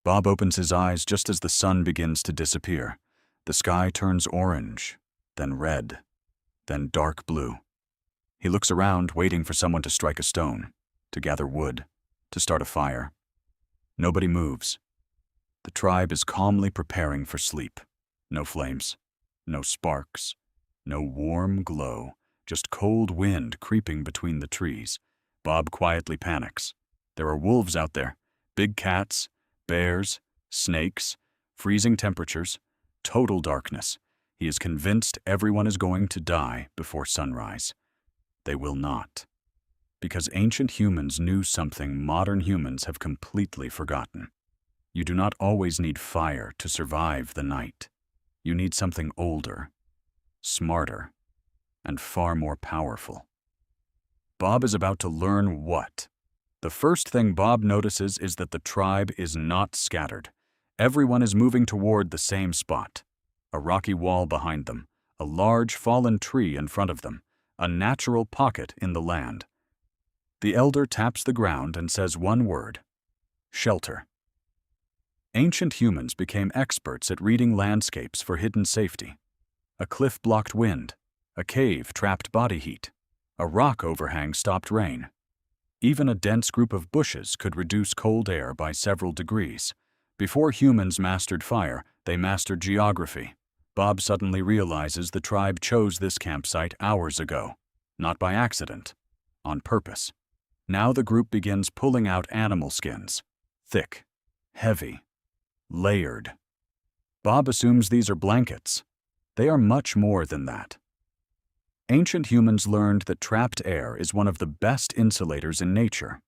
Bob opens his eyes just as the sun begins to disappear. The sky turns orange, then red, then dark blue. He looks around, waiting for someone to strike a stone, to gather wood, to start a fire. Nobody moves. The tribe is calmly preparing for sleep. No flames, no sparks, no warm glow, just cold wind creeping between the trees. Bob quietly panics. There are wolves out there, big cats, bears, snakes, freezing temperatures, total darkness. He is convinced everyone is going to die before sunrise. They will not. Because ancient humans knew something modern humans have completely forgotten. You do not always need fire to survive the night. You need something older, smarter, and far more powerful. Bob is about to learn what? The first thing Bob notices is that the tribe is not scattered. Everyone is moving toward the same spot. A rocky wall behind them, a large fallen tree in front of them, a natural pocket in the land. The elder taps the ground and says one word: shelter. Ancient humans became experts at reading landscapes for hidden safety. A cliff blocked wind, a cave trapped body heat, a rock overhang stopped rain. Even a dense group of bushes could reduce cold air by several degrees. Before humans mastered fire, they mastered geography. Bob suddenly realizes the tribe chose this campsite hours ago, not by accident, on purpose. Now the group begins pulling out animal skins, thick, heavy, layered. Bob assumes these are blankets. They are much more than that. Ancient humans learned that trapped air is one of the best insulators in nature.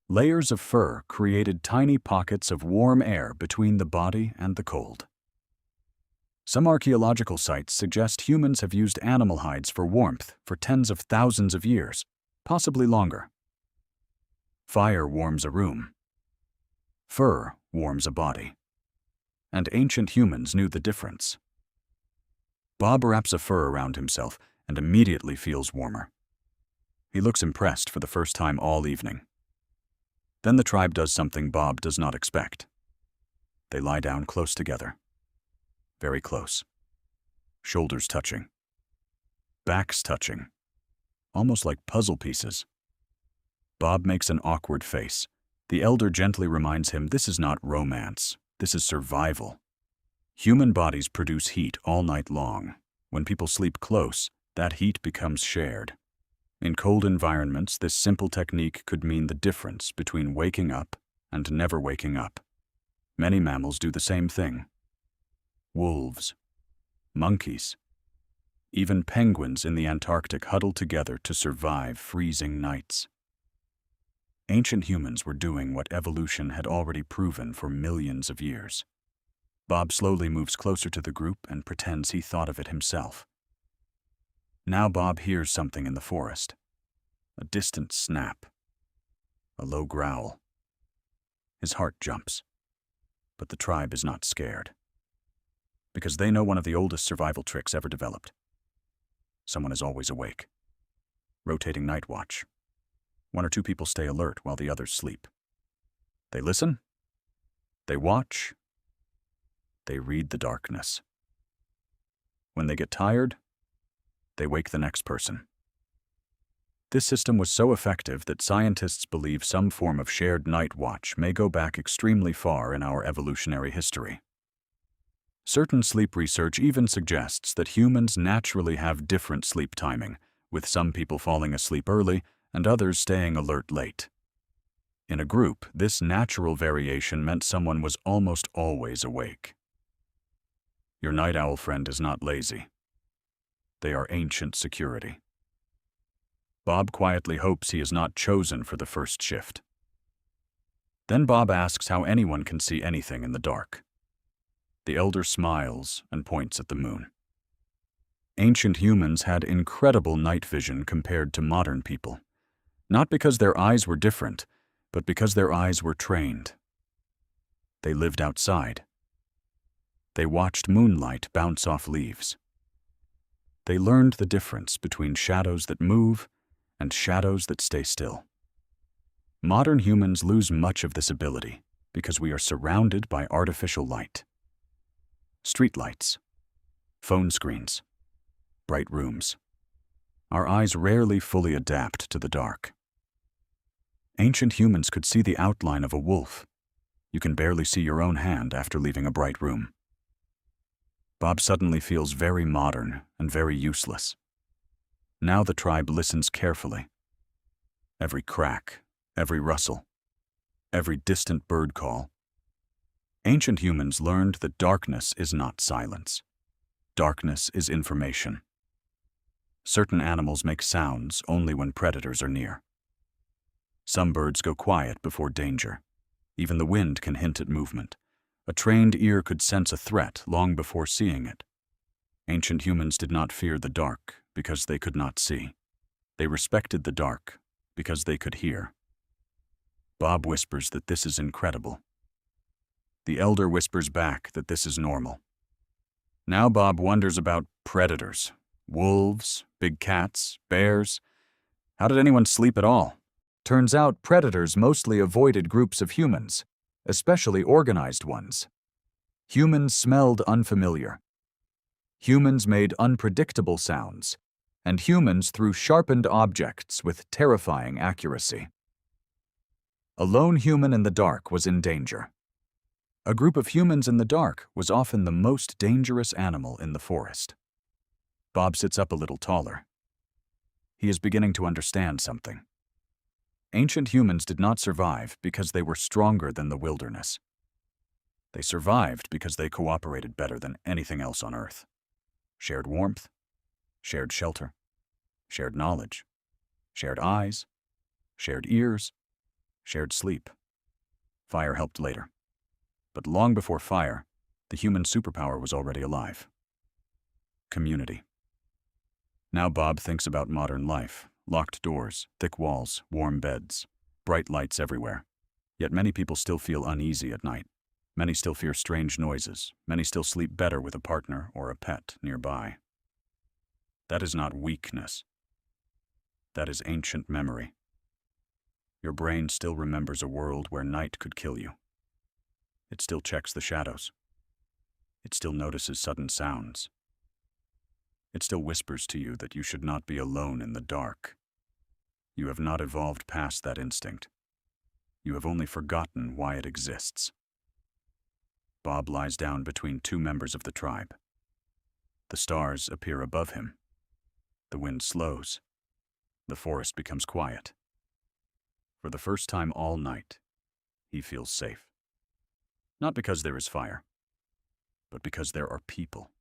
Layers of fur created tiny pockets of warm air between the body and the cold. Some archaeological sites suggest humans have used animal hides for warmth for tens of thousands of years, possibly longer. Fire warms a room. Fur warms a body. And ancient humans knew the difference. Bob wraps a fur around himself and immediately feels warmer. He looks impressed for the first time all evening. Then the tribe does something Bob does not expect. They lie down close together. Very close. Shoulders touching. Backs touching. Almost like puzzle pieces. Bob makes an awkward face. The elder gently reminds him this is not romance. This is survival. Human bodies produce heat all night long. When people sleep close, that heat becomes shared. In cold environments, this simple technique could mean the difference between waking up and never waking up. Many mammals do the same thing. Wolves, monkeys, even penguins in the Antarctic huddle together to survive freezing nights. Ancient humans were doing what evolution had already proven for millions of years. Bob slowly moves closer to the group and pretends he thought of it himself. Now Bob hears something in the forest. A distant snap. A low growl. His heart jumps. But the tribe is not scared. Because they know one of the oldest survival tricks ever developed. Someone is always awake. Rotating night watch. One or two people stay alert while the others sleep. They listen. They watch. They read the darkness. When they get tired, they wake the next person. This system was so effective that scientists believe some form of shared night watch may go back extremely far in our evolutionary history. Certain sleep research even suggests that humans naturally have different sleep timing, with some people falling asleep early and others staying alert late. In a group, this natural variation meant someone was almost always awake. Your night owl friend is not lazy. They are ancient security. Bob quietly hopes he is not chosen for the first shift. Then Bob asks how anyone can see anything in the dark. The elder smiles and points at the moon. Ancient humans had incredible night vision compared to modern people. Not because their eyes were different, but because their eyes were trained. They lived outside. They watched moonlight bounce off leaves. They learned the difference between shadows that move and shadows that stay still. Modern humans lose much of this ability Because we are surrounded by artificial light. Street lights, phone screens, bright rooms. Our eyes rarely fully adapt to the dark. Ancient humans could see the outline of a wolf. You can barely see your own hand after leaving a bright room. Bob suddenly feels very modern and very useless. Now the tribe listens carefully. Every crack, every rustle, every distant bird call. Ancient humans learned that darkness is not silence. Darkness is information. Certain animals make sounds only when predators are near. Some birds go quiet before danger. Even the wind can hint at movement. A trained ear could sense a threat long before seeing it. Ancient humans did not fear the dark because they could not see. They respected the dark because they could hear. Bob whispers that this is incredible. The elder whispers back that this is normal. Now Bob wonders about predators. Wolves, big cats, bears. How did anyone sleep at all? Turns out predators mostly avoided groups of humans, especially organized ones. Humans smelled unfamiliar. Humans made unpredictable sounds, and humans threw sharpened objects with terrifying accuracy. A lone human in the dark was in danger. A group of humans in the dark was often the most dangerous animal in the forest. Bob sits up a little taller. He is beginning to understand something. Ancient humans did not survive because they were stronger than the wilderness. They survived because they cooperated better than anything else on Earth. Shared warmth, shared shelter, shared knowledge, shared eyes, shared ears, shared sleep. Fire helped later. But long before fire, the human superpower was already alive. Community. Now Bob thinks about modern life. Locked doors, thick walls, warm beds, bright lights everywhere. Yet many people still feel uneasy at night. Many still fear strange noises. Many still sleep better with a partner or a pet nearby. That is not weakness. That is ancient memory. Your brain still remembers a world where night could kill you. It still checks the shadows. It still notices sudden sounds. It still whispers to you that you should not be alone in the dark. You have not evolved past that instinct. You have only forgotten why it exists. Bob lies down between two members of the tribe. The stars appear above him. The wind slows. The forest becomes quiet. For the first time all night, he feels safe. Not because there is fire, but because there are people.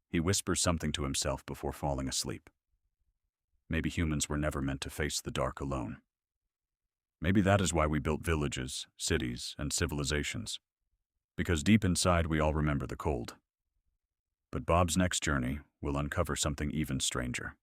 He whispers something to himself before falling asleep. Maybe humans were never meant to face the dark alone. Maybe that is why we built villages, cities, and civilizations. Because deep inside we all remember the cold. But Bob's next journey will uncover something even stranger.